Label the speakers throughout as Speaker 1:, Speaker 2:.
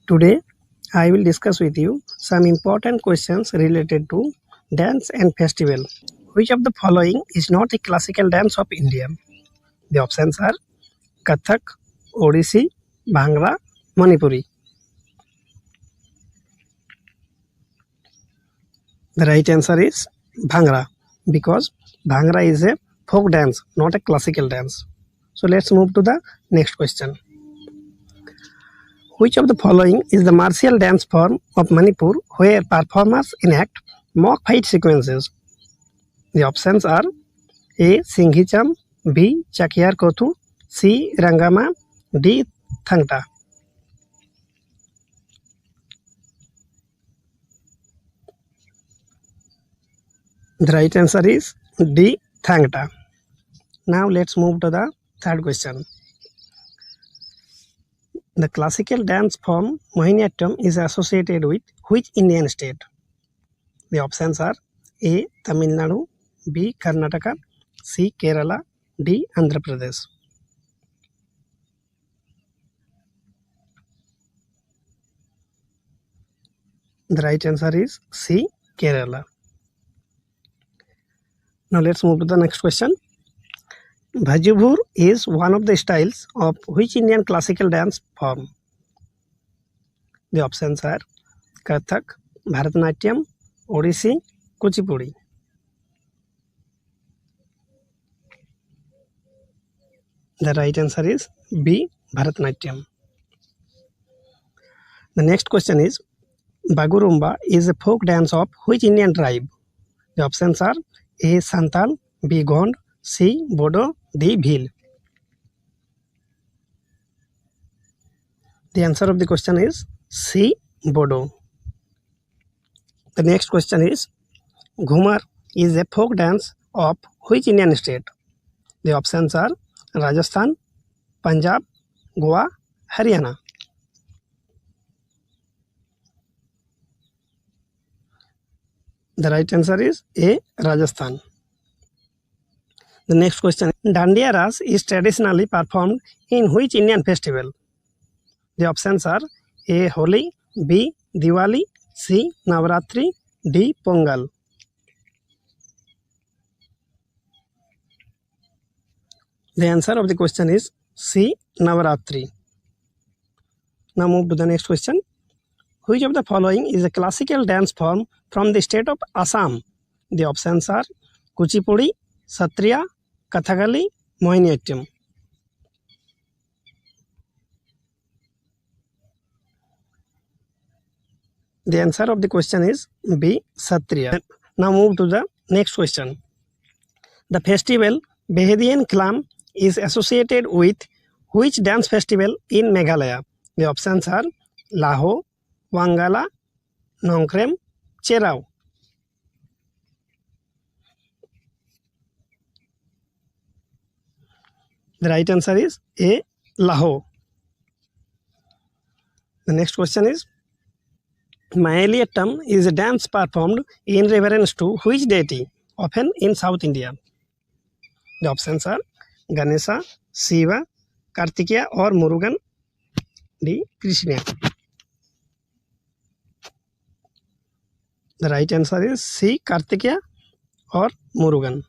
Speaker 1: Today, I will discuss with you some important questions related to dance and festival. Which of the following is not a classical dance of India? The options are Kathak, Odissi, Bhangra, Manipuri. The right answer is Bhangra because Bhangra is a folk dance, not a classical dance. So let's move to the next question. Which of the following is the martial dance form of Manipur where performers enact mock fight sequences? The options are A. Singhicham, B. Chakyar Kothu, C. Rangama, D. Thangta. The right answer is D. Thangta. Now let's move to the third question. The classical dance form Mohiniyattam is associated with which Indian state? The options are A. Tamil Nadu, B. Karnataka, C. Kerala, D. Andhra Pradesh. The right answer is C. Kerala. Now let's move to the next question. Bhajibur is one of the styles of which Indian classical dance form? The options are Kathak, Bharatanatyam, Odissi, Kuchipudi. The right answer is B. Bharatanatyam. The next question is Bagurumba is a folk dance of which Indian tribe? The options are A. Santal, B. Gond, C. Bodo, D. Bhil. The answer of the question is C. Bodo. The next question is Ghumar is a folk dance of which Indian state? The options are Rajasthan, Punjab, Goa, Haryana. The right answer is A. Rajasthan. The next question, Dandiya Ras is traditionally performed in which Indian festival? The options are A. Holi, B. Diwali, C. Navaratri, D. Pongal. The answer of the question is C. Navaratri. Now move to the next question. Which of the following is a classical dance form from the state of Assam? The options are Kuchipudi, Satriya, Kathakali, Mohiniyattam. The answer of the question is B. Satriya. Now move to the next question. The festival Behedian Klam is associated with which dance festival in Meghalaya? The options are Laho, Wangala, Nongkrem, Cherau. The right answer is A. Laho. The next question is Mayaliyattam is a dance performed in reverence to which deity, often in South India? The options are Ganesha, Shiva, Kartikeya or Murugan, D. Krishna. The right answer is C. Kartikeya or Murugan.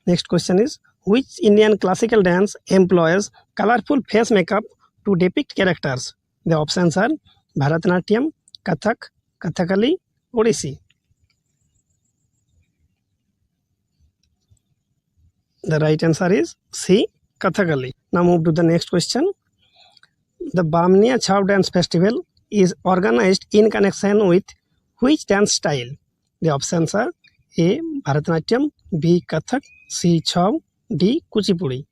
Speaker 1: Next question is which Indian classical dance employs colorful face makeup to depict characters? The options are Bharatanatyam, Kathak, Kathakali, Odissi. The right answer is C. Kathakali. Now move to the next question. The Bamniya Chhav Dance Festival is organized in connection with which dance style? The options are A. Bharatanatyam, B. Kathak, C. Chhav, D. Kuchipudi.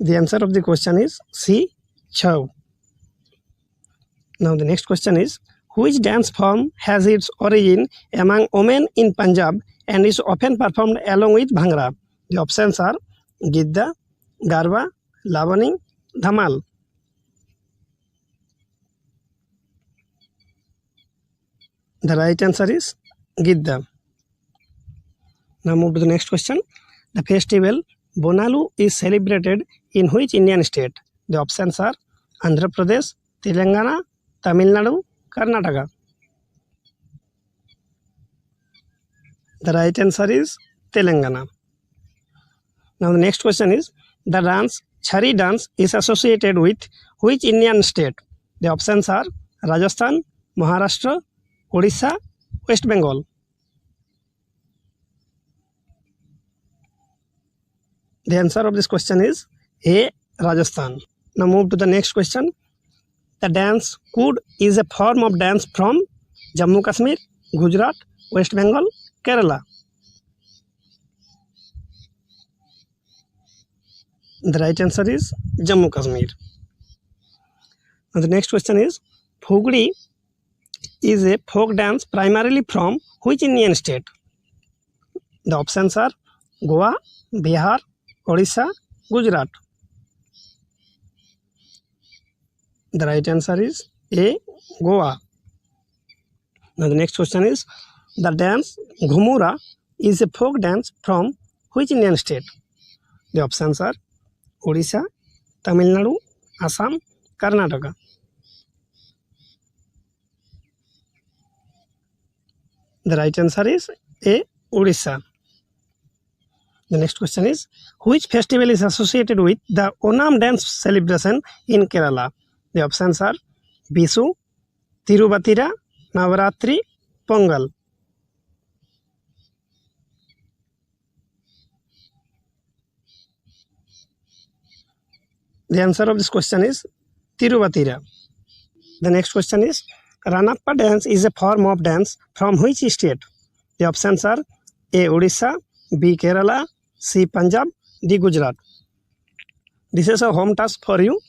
Speaker 1: The answer of the question is C. Chhav. Now the next question is which dance form has its origin among women in Punjab and is often performed along with Bhangra? The options are Gidda, Garba, Lavani, Dhamal. The right answer is Gidda. Now move to the next question. The festival Bonalu is celebrated in which Indian state? The options are Andhra Pradesh, Telangana, Tamil Nadu, Karnataka. The right answer is Telangana. Now the next question is, the dance Chhari dance is associated with which Indian state? The options are Rajasthan, Maharashtra, Odisha, West Bengal. The answer of this question is A, Rajasthan. Now move to the next question. The dance Kood is a form of dance from Jammu Kashmir, Gujarat, West Bengal, Kerala. The right answer is Jammu Kashmir. Now the next question is, Phugri is a folk dance primarily from which Indian state? The options are Goa, Bihar, Odisha, Gujarat. The right answer is A, Goa. Now the next question is, the dance Ghumura is a folk dance from which Indian state? The options are Odisha, Tamil Nadu, Assam, Karnataka. The right answer is A, Odisha. The next question is, which festival is associated with the Onam dance celebration in Kerala? The options are Bisu, Tiruvatira, Navaratri, Pongal. The answer of this question is Tiruvatira. The next question is, Ranappa dance is a form of dance from which state? The options are A, Odisha, B, Kerala, C, Punjab, D, Gujarat. This is a home task for you.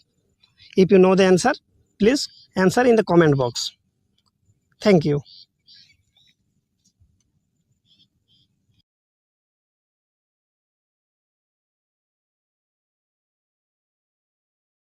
Speaker 1: If you know the answer, please answer in the comment box. Thank you.